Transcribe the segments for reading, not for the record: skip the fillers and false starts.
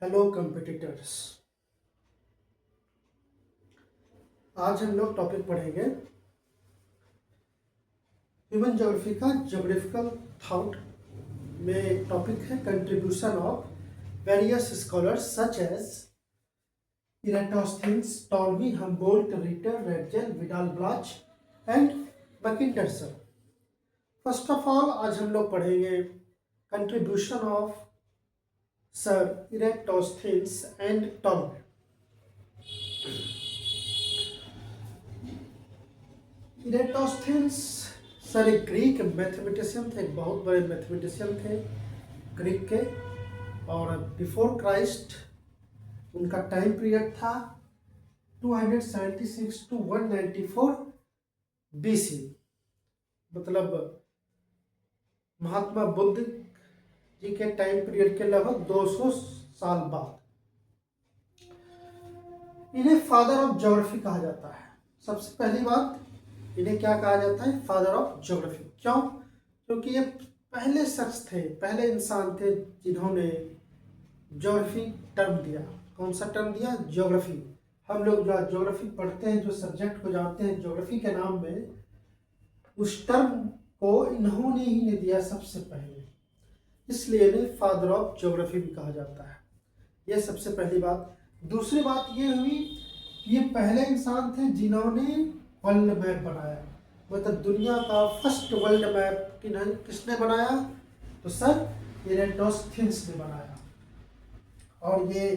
Hello competitors. आज हम लोग टॉपिक पढ़ेंगे ह्यूमन ज्योग्राफी का ज्योग्राफिकल थॉट में। टॉपिक है contribution of various scholars such as Eratosthenes, Ptolemy, Humboldt, Ritter, Ratzel, Vidal Blache and Mackinderson. First of all आज हम लोग पढ़ेंगे contribution of sir Eratosthenes and Ptolemy. Eratosthenes sir एक Greek mathematician थे, एक बहुत बड़े मैथमेटिशियन थे ग्रीक के। और बिफोर क्राइस्ट उनका टाइम पीरियड था 276 to 194 BC, मतलब महात्मा बुद्ध जी के टाइम पीरियड के लगभग 200 साल बाद। इन्हें फादर ऑफ ज्योग्राफी कहा जाता है। सबसे पहली बात, इन्हें क्या कहा जाता है? Father of geography. क्यों? क्योंकि ये पहले शख्स थे, पहले इंसान थे जिन्होंने ज्योग्राफी टर्म दिया। कौन सा टर्म दिया? ज्योग्राफी। हम लोग जो ज्योग्राफी पढ़ते हैं, जो सब्जेक्ट को जानते हैं ज्योग्राफी के नाम में, उस टर्म को इन्होंने ही ने दिया सबसे पहले, इसलिए इन्हें फादर ऑफ ज्योग्राफी भी कहा जाता है। यह सबसे पहली बात। दूसरी बात ये हुई, ये पहले इंसान थे जिन्होंने वर्ल्ड मैप बनाया। मतलब दुनिया का फर्स्ट वर्ल्ड मैप किसने बनाया? तो सर इरेटोस्थेनिस ने बनाया। और ये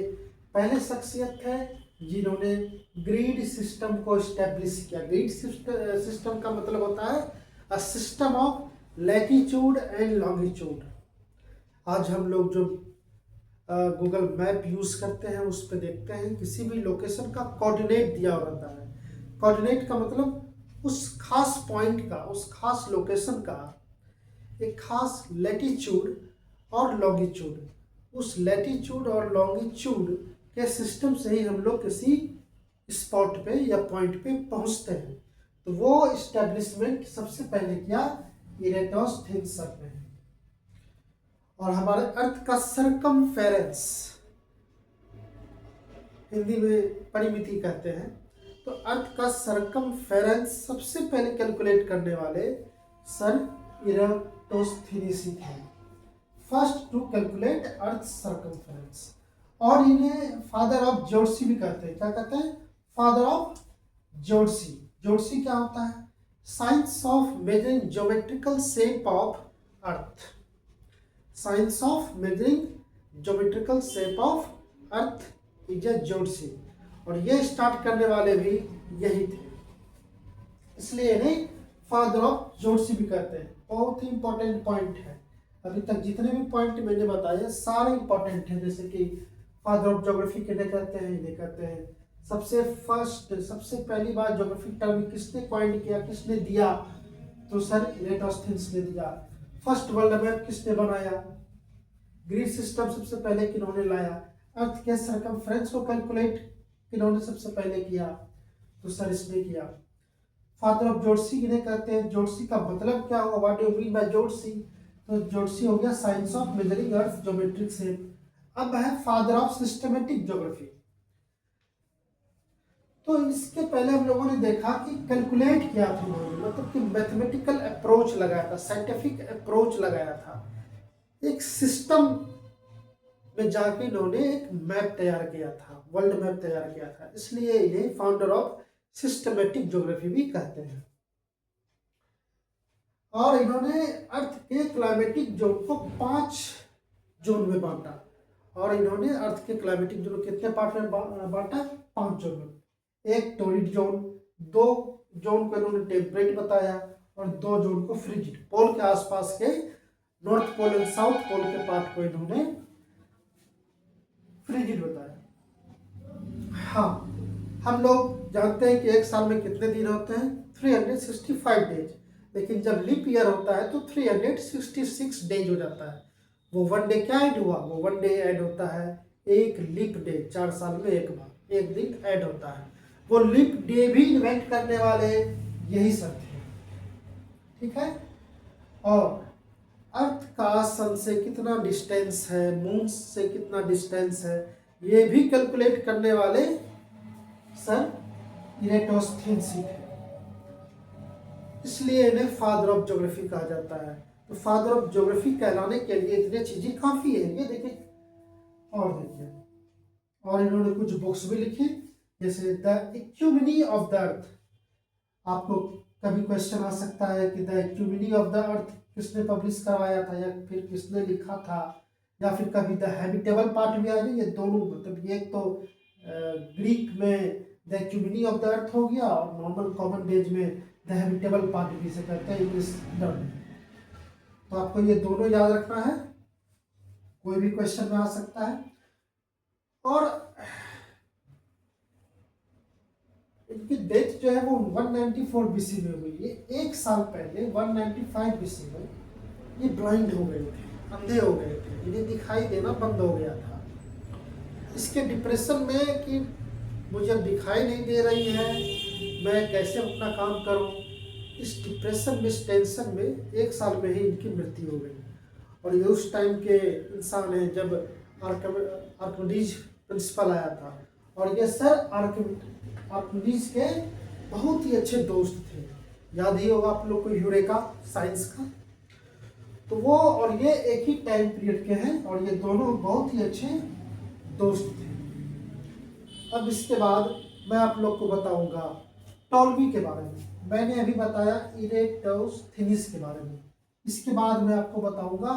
पहले शख्सियत थे जिन्होंने ग्रिड सिस्टम को स्टैब्लिश किया। ग्रिड सिस्टम का मतलब होता है a system of latitude and longitude. आज हम लोग जो गूगल मैप यूज़ करते हैं उस पर देखते हैं किसी भी लोकेशन का कोऑर्डिनेट दिया रहता है। कोऑर्डिनेट का मतलब उस खास पॉइंट का, उस खास लोकेशन का एक खास लैटिट्यूड और लॉन्गिट्यूड, उस लैटिट्यूड और लॉन्गिट्यूड के सिस्टम से ही हम लोग किसी स्पॉट पे या पॉइंट पे पहुंचते हैं। तो वो इस्टेब्लिशमेंट सबसे पहले किया इरेटोस्थेनिस ने। और हमारे अर्थ का सरकमफेरेंस, हिंदी में परिमिति कहते हैं, तो अर्थ का सरकमफेरेंस सबसे पहले कैलकुलेट करने वाले सर इरेटोस्थेनिस थे। First to calculate earth circumference. और इन्हें फादर ऑफ ज्योग्राफी भी कहते हैं। क्या कहते हैं? Father of geography. ज्योग्राफी क्या होता है? Science of measuring geometrical shape of earth. Science of measuring geometrical shape of earth is a geography. और ये स्टार्ट करने वाले भी यही थे, इसलिए इन्हें फादर ऑफ ज्योग्राफी भी कहते हैं। बहुत ही इंपॉर्टेंट पॉइंट है। अभी तक जितने भी पॉइंट मैंने बताए सारे इंपॉर्टेंट हैं। जैसे कि फादर ऑफ ज्योग्राफी किन्हें कहते हैं? इन्हें कहते हैं सबसे फर्स्ट, सबसे पहली बार ज्योग्राफी टर्म किसने कॉइन किया, किसने दिया? तो सर इरेटोस्थेनिस ने दिया। फर्स्ट वर्ल्ड मैप किसने बनाया? ग्रिड सिस्टम सबसे पहले किन्होंने लाया? अर्थ के सरकमफ्रेंस को कैलकुलेट किन्होंने सबसे पहले किया? तो सर इसने किया। फादर ऑफ ज्योग्राफी किन्हें कहते हैं? ज्योग्राफी का मतलब क्या होगा? What do you mean by geography? तो ज्योग्राफी हो गया science of measuring earth geometric shape. अब है फादर ऑफ सिस्टमेटिक ज्योग्राफी। तो इसके पहले हम लोगों ने देखा कि कैलकुलेट किया था उन्होंने, मतलब कि मैथमेटिकल अप्रोच लगाया था, साइंटिफिक अप्रोच लगाया था। एक सिस्टम में जाके इन्होंने एक मैप तैयार किया था, वर्ल्ड मैप तैयार किया था, इसलिए इन्हें फाउंडर ऑफ सिस्टमेटिक ज्योग्राफी भी कहते हैं। और इन्होंने अर्थ के क्लाइमेटिक जोन को 5 जोन में बांटा। और इन्होंने अर्थ के क्लाइमेटिक जोन कितने पार्ट में बांटा? 5 जोन में। एक टोरिड जोन, 2 जोन को इन्होंने टेम्परेट बताया, और 2 जोन को फ्रिजिड, पोल के आसपास के north pole and south pole के पार्ट को इन्होंने फ्रिजिड बताया। हाँ, हम लोग जानते हैं कि एक साल में कितने दिन होते हैं? 365 डेज। लेकिन जब लीप ईयर होता है तो 366 डेज हो जाता है। वो वन डे क्या ऐड हुआ? वो वन डे ऐड होता है, एक लीप डे। 4 साल में एक बार एक दिन ऐड होता है। वो लीप डे भी इन्वेंट करने वाले यही सब थे, ठीक है। और अर्थ का सन से कितना डिस्टेंस है, मून से कितना डिस्टेंस है, ये भी कैलकुलेट करने वाले सर इरेटोस्थीनियस थे, इसलिए इन्हें फादर ऑफ ज्योग्राफी कहा जाता है। तो फादर ऑफ ज्योग्राफी कहलाने के लिए इतनी चीजें काफी है। ये देखिए, और देखिए, और इन्होंने कुछ बुक्स भी लिखी, जैसे द इक्यूमिनी ऑफ द अर्थ। आपको कभी क्वेश्चन आ सकता है कि द इक्यूमिनी ऑफ द अर्थ किसने पब्लिश करवाया था, या फिर किसने लिखा था, या फिर कभी द हैबिटेबल पार्ट भी आ जाए। ये दोनों, मतलब ये तो ग्रीक में द इक्यूमिनी ऑफ द अर्थ हो गया, और नॉर्मल कॉमन डेज में द हैबिटेबल पार्ट भी से कहते हैं इंग्लिश डन। तो आपको ये दोनों याद रखना है, कोई भी क्वेश्चन में आ सकता है। और इनकी डेथ जो है वो 194 बीसी में हुई है। एक साल पहले 195 बीसी में ये ब्लाइंड हो गए थे, अंधे हो गए थे, इन्हें दिखाई देना बंद हो गया था। इसके डिप्रेशन में कि मुझे दिखाई नहीं दे रही है, मैं कैसे अपना काम करूं, इस डिप्रेशन में, इस टेंशन में एक साल में ही इनकी मृत्यु हो गई। और ये उस टाइम के इंसान हैं जब आर्किमिडीज प्रिंसिपल आया था, और ये सर आर्किमिडीज के बहुत ही अच्छे दोस्त थे। याद ही होगा आप लोग को यूरेका साइंस का। तो वो और ये एक ही टाइम पीरियड के हैं, और ये दोनों बहुत ही अच्छे दोस्त थे। अब इसके बाद मैं आप लोग को बताऊंगा टॉलमी के बारे में। मैंने अभी बताया इरेटोस्थीनियस के बारे में, इसके बाद मैं आपको बताऊंगा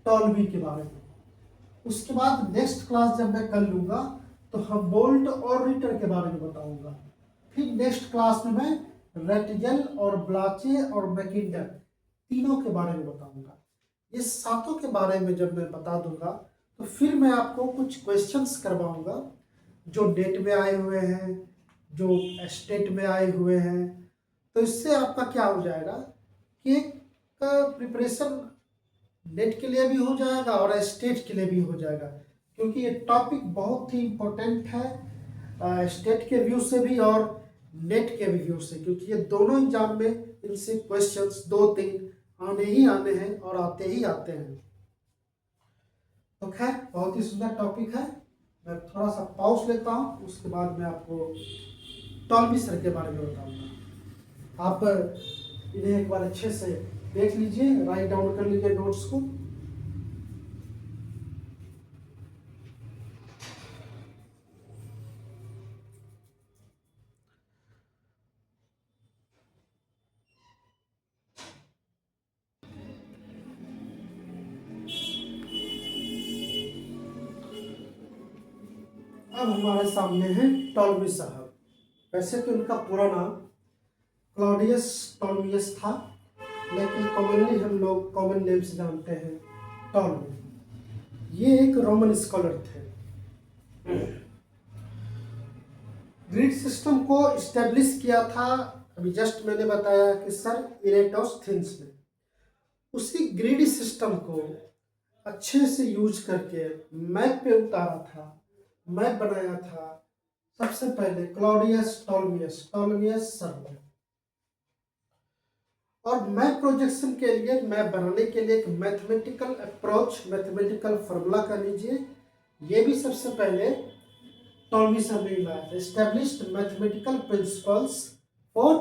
टॉलमी के बारे में। उसके बाद नेक्स्ट क्लास जब मैं कर लूंगा तो हम्बोल्ट और रिटर के बारे में बताऊंगा। फिर नेक्स्ट क्लास में मैं रेटजल और ब्लाचे और मैकिंडर तीनों के बारे में बताऊंगा। ये सातों के बारे में जब मैं बता दूंगा तो फिर मैं आपको कुछ क्वेश्चंस करवाऊंगा जो डेट में आए हुए हैं, जो स्टेट में आए हुए हैं। तो इससे आपका क्या हो जाएगा कि एक प्रिपरेशन नेट के लिए भी हो जाएगा और स्टेट के लिए भी हो जाएगा, क्योंकि ये टॉपिक बहुत ही इम्पोर्टेंट है स्टेट के व्यू से भी और नेट के भी व्यू से, क्योंकि ये दोनों एग्जाम में इनसे क्वेश्चंस 2-3 आने ही आने हैं और आते ही आते हैं। तो खैर, बहुत ही सुंदर टॉपिक है। मैं थोड़ा सा पॉज लेता हूँ, उसके बाद मैं आपको टॉलमी सर के बारे में बताऊंगा। आप इन्हें एक बार अच्छे से देख लीजिए, राइट डाउन कर लीजिए नोट्स को। अब हमारे सामने है टॉलमी साहब। वैसे तो इनका पूरा नाम क्लॉडियस टॉलमियस था, लेकिन कॉमनली हम लोग कॉमन नेम से जानते हैं टॉलमी। ये एक रोमन स्कॉलर थे। ग्रिड सिस्टम को इस्टेब्लिश किया था, अभी जस्ट मैंने बताया कि सर इरेटोस्थीनियस ने। उसी ग्रिड सिस्टम को अच्छे से यूज करके मैप पे उतारा था, मैप बनाया था सबसे पहले क्लॉडियस टॉलमियस सर ने। और मैप प्रोजेक्शन के लिए, मैप बनाने के लिए एक मैथमेटिकल अप्रोच, मैथमेटिकल फॉर्मूला कर लीजिए, ये भी सबसे पहले टॉलमी सर ने लाया था। Established mathematical principles for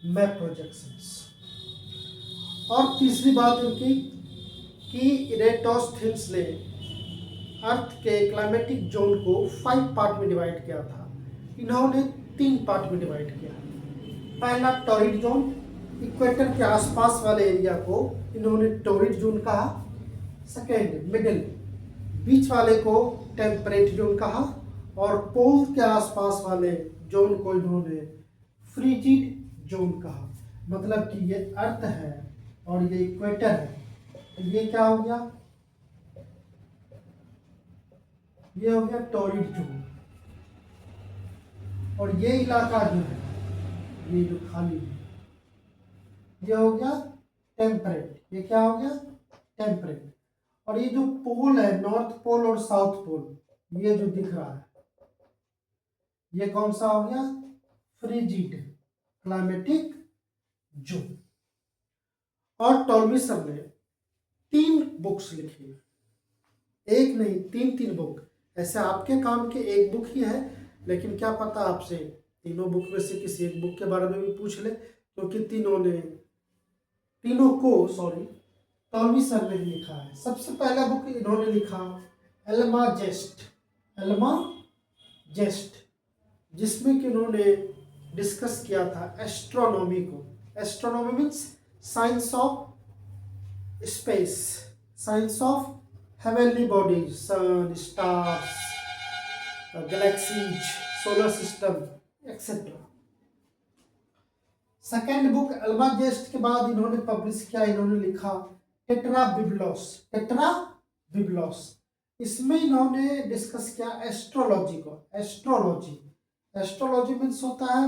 map projections. और तीसरी बात उनकी कि इरेटोस्थीनियस ने अर्थ के क्लाइमेटिक जोन को 5 पार्ट में डिवाइड किया था। इन्होंने 3 पार्ट में डिवाइड किया। पहला टॉरिड जोन, इक्वेटर के आसपास वाले एरिया को इन्होंने टॉरिड जोन कहा। सेकेंड, मिडिल, बीच वाले को टेम्परेट जोन कहा। और पोल के आसपास वाले जोन को इन्होंने फ्रीजिड जोन कहा। मतलब कि ये अर्थ है और ये इक्वेटर है, ये क्या हो गया, ये हो गया टॉरिड जोन। और ये इलाका जो है, ये जो खाली है, ये हो गया टेम्परेट। ये क्या हो गया, टेम्परेट। और ये जो पोल है, नॉर्थ पोल और साउथ पोल, ये जो दिख रहा है, ये कौन सा हो गया, फ्रीजिड क्लाइमेटिक जोन। और टॉलमी सर ने 3 बुक्स लिखी, एक नहीं 3 बुक। ऐसे आपके काम के एक बुक ही है, लेकिन क्या पता आपसे तीनों बुक में से किसी एक बुक के बारे में भी पूछ ले, क्योंकि तीनों को टॉमी सर ने लिखा है। सबसे पहला बुक इन्होंने लिखा एल्मा जेस्ट, जिसमें कि उन्होंने डिस्कस किया था एस्ट्रोनॉमी को। Astronomy means science of space, science of heavenly bodies, sun, stars, galaxies, solar system etcetera. Second book Almagest के बाद इन्होंने पब्लिश किया, इन्होंने लिखा टेट्रा बिब्लोस। इसमें इन्होंने डिस्कस किया एस्ट्रोलॉजी को। एस्ट्रोलॉजी मीन्स होता है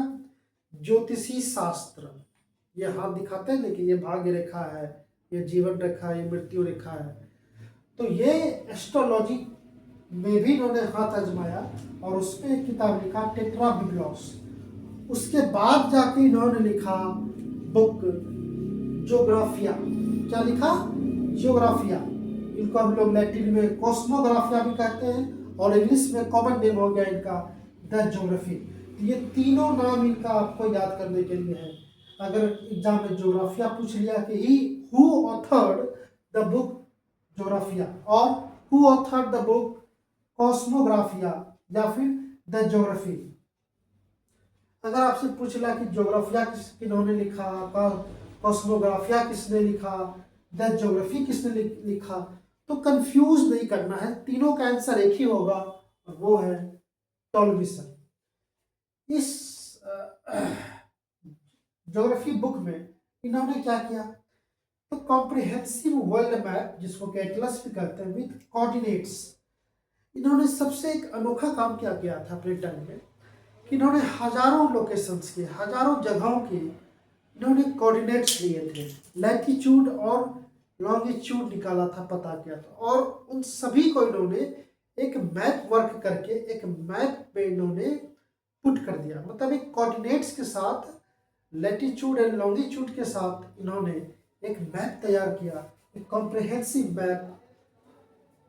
ज्योतिषी शास्त्र। ये हाथ दिखाते हैं लेकिन ये भाग्य रेखा है, ये जीवन रेखा है, ये मृत्यु रेखा है। तो ये एस्ट्रोलॉजी में भी इन्होंने हाथ आजमाया और उसमें एक किताब लिखा टेट्राबिब्लोस। उसके बाद जाके इन्होंने लिखा बुक ज्योग्राफिया। क्या लिखा? ज्योग्राफिया। इनको हम लोग लैटिन में कॉस्मोग्राफिया भी कहते हैं और इंग्लिश में कॉमन नेम हो गया इनका द ज्योग्राफी। ये तीनों नाम इनका आपको याद करने के लिए है। अगर एग्जाम में ज्योग्राफिया पूछ लिया कि he who authored the book Geographia और who authored the book Cosmographia या फिर द ज्योग्राफी। अगर आपसे पूछला कि ज्योग्राफिया किन्होंने लिखा, कॉस्मोग्राफिया किसने लिखा, द ज्योग्राफी किसने लिखा, तो कंफ्यूज नहीं करना है, तीनों का आंसर एक ही होगा और वो है टॉलमी सर। इस ज्योग्राफी बुक में इन्होंने क्या किया, तो कॉम्प्रिहेंसिव वर्ल्ड मैप, जिसको कि एटलस भी कहते हैं, विद कोऑर्डिनेट्स। इन्होंने सबसे एक अनोखा काम क्या किया था अपने टाइम में कि इन्होंने हजारों लोकेशंस के, हजारों जगहों के इन्होंने कोऑर्डिनेट्स लिए थे, लैटिट्यूड और लॉन्गिट्यूड निकाला था, पता किया था, और उन सभी को इन्होंने एक मैप वर्क करके एक मैप पे इन्होंने पुट कर दिया। मतलब एक कोऑर्डिनेट्स के साथ, लैटिट्यूड एंड लॉन्गिट्यूड के साथ इन्होंने एक मैप तैयार किया, एक कॉम्प्रिहेंसिव मैप,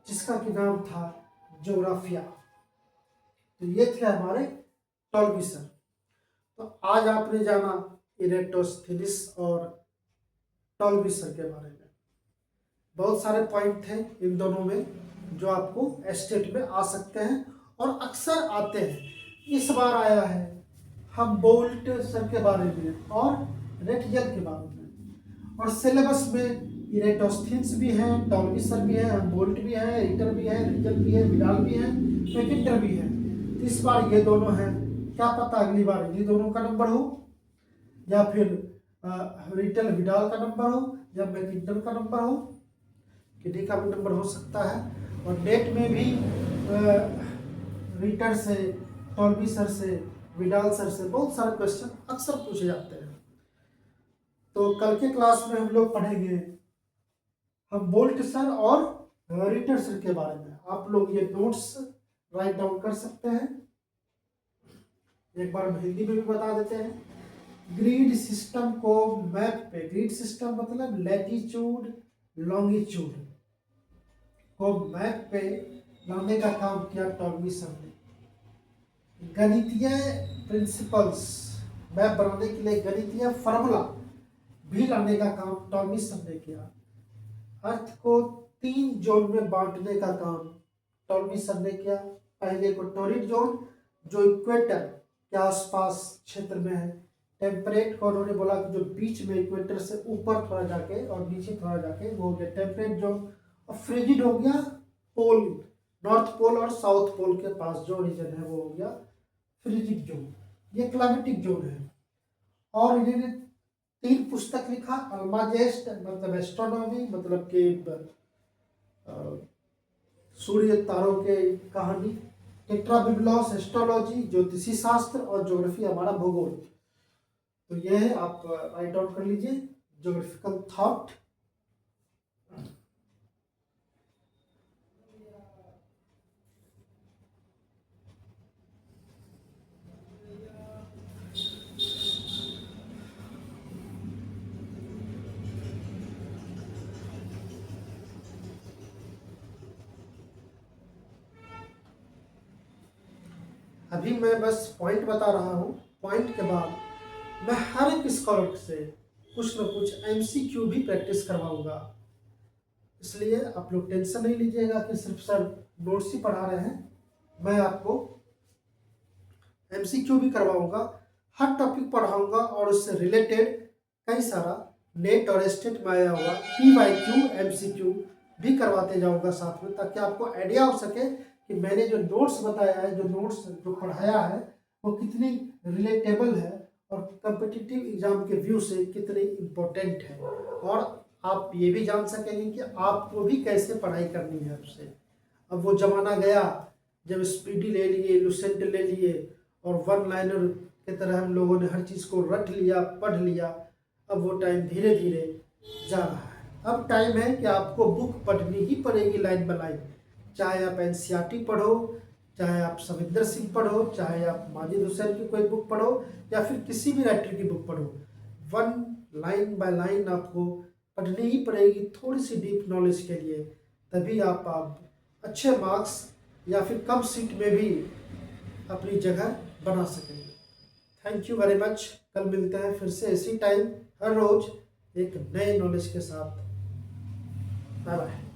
जिसका कि नाम था ज्योग्राफिया। तो ये थे हमारे टॉलमी सर। तो आज आपने जाना इरेटोस्थेनिस और टॉलमी सर के बारे में। बहुत सारे पॉइंट थे इन दोनों में जो आपको एस्टेट में आ सकते हैं और अक्सर आते हैं। इस बार आया है हम बोल्ट सर के बारे में और रेटजल के बारे में, और सिलेबस में इरेटोस्थेनिस भी है, टॉलमी सर भी है, बोल्ट भी है, रिटर भी है, रेटजल भी है, विडाल भी है, मैकिंटर भी है। इस बार ये दोनों हैं, क्या पता अगली बार इन्हीं दोनों का नंबर हो, या फिर रिटल विडाल का नंबर हो, या मैकिंटर का नंबर हो, किन्हीं का भी नंबर हो सकता है। और नेट में भी रिटर से, टॉलमी सर से, विडाल सर से बहुत सारे क्वेश्चन अक्सर पूछे जाते हैं। तो कल के क्लास में हम लोग पढ़ेंगे हम बोल्ट सर और रिटर सर के बारे में। आप लोग ये नोट्स राइट डाउन कर सकते हैं। एक बार हम हिंदी में भी बता देते हैं। ग्रिड सिस्टम को मैप पे, ग्रिड सिस्टम मतलब लैटिट्यूड लॉन्गिट्यूड को मैप पे लाने का काम किया टॉलमी सर ने। गणितीय प्रिंसिपल्स, मैप बनाने के लिए गणितीय फार्मूला भी लाने का काम टॉलमी सर ने किया। अर्थ को 3 जोन में बांटने का काम टॉलमी सर ने किया। पहले को टॉरिड जोन, जो इक्वेटर के आसपास क्षेत्र में है। टेम्परेट को उन्होंने बोला कि जो बीच में इक्वेटर से ऊपर थोड़ा जाके और नीचे थोड़ा जाके, वो हो गया टेम्परेट जोन। और फ्रिजिड हो गया पोल, नॉर्थ पोल और साउथ पोल के पास जो रीजन है वो हो गया फ्रिजिड जोन। ये क्लाइमेटिक जोन है। और इन्होंने 3 पुस्तक लिखा। अल्माजेस्ट मतलब एस्ट्रोनॉमी, मतलब कि सूर्य तारों के कहानी। टेट्राबिब्लोस एस्ट्रोलॉजी, ज्योतिषी शास्त्र, और ज्योग्राफी हमारा भूगोल। तो ये है, आप राइट आउट कर लीजिए ज्योग्राफिकल थॉट। अभी मैं बस पॉइंट बता रहा हूँ, पॉइंट के बाद मैं हर एक स्कॉलर से कुछ न कुछ एमसीक्यू भी प्रैक्टिस करवाऊंगा। इसलिए आप लोग टेंशन नहीं लीजिएगा कि सिर्फ सर नोट्स ही पढ़ा रहे हैं, मैं आपको एमसीक्यू भी करवाऊंगा, हर टॉपिक पढ़ाऊंगा और उससे रिलेटेड कई सारा नेट और स्टेट में आया हुआ PYQ MCQ भी करवाते जाऊंगा साथ में, ताकि आपको आइडिया हो सके कि मैंने जो नोट्स बताया है, जो नोट्स जो पढ़ाया है, वो कितनी रिलेटेबल है और कम्पिटिटिव एग्जाम के व्यू से कितनी इम्पोर्टेंट है, और आप ये भी जान सकेंगे कि आपको भी कैसे पढ़ाई करनी है उससे। अब वो ज़माना गया जब स्पीडी ले लिए, लुसेंट ले लिए और वन लाइनर की तरह हम लोगों ने हर चीज़ को रट लिया, पढ़ लिया। अब वो टाइम धीरे धीरे जा रहा है। अब टाइम है कि आपको बुक पढ़नी ही पड़ेगी लाइन बाय लाइन, चाहे आप NCERT पढ़ो, चाहे आप सविंदर सिंह पढ़ो, चाहे आप माजिद हुसैन की कोई बुक पढ़ो, या फिर किसी भी राइटर की बुक पढ़ो। वन लाइन बाय लाइन आपको पढ़नी ही पड़ेगी थोड़ी सी डीप नॉलेज के लिए, तभी आप अच्छे मार्क्स या फिर कम सीट में भी अपनी जगह बना सकेंगे। Thank you very much. कल मिलते हैं फिर से इसी टाइम, हर रोज एक नए नॉलेज के साथ। Bye bye.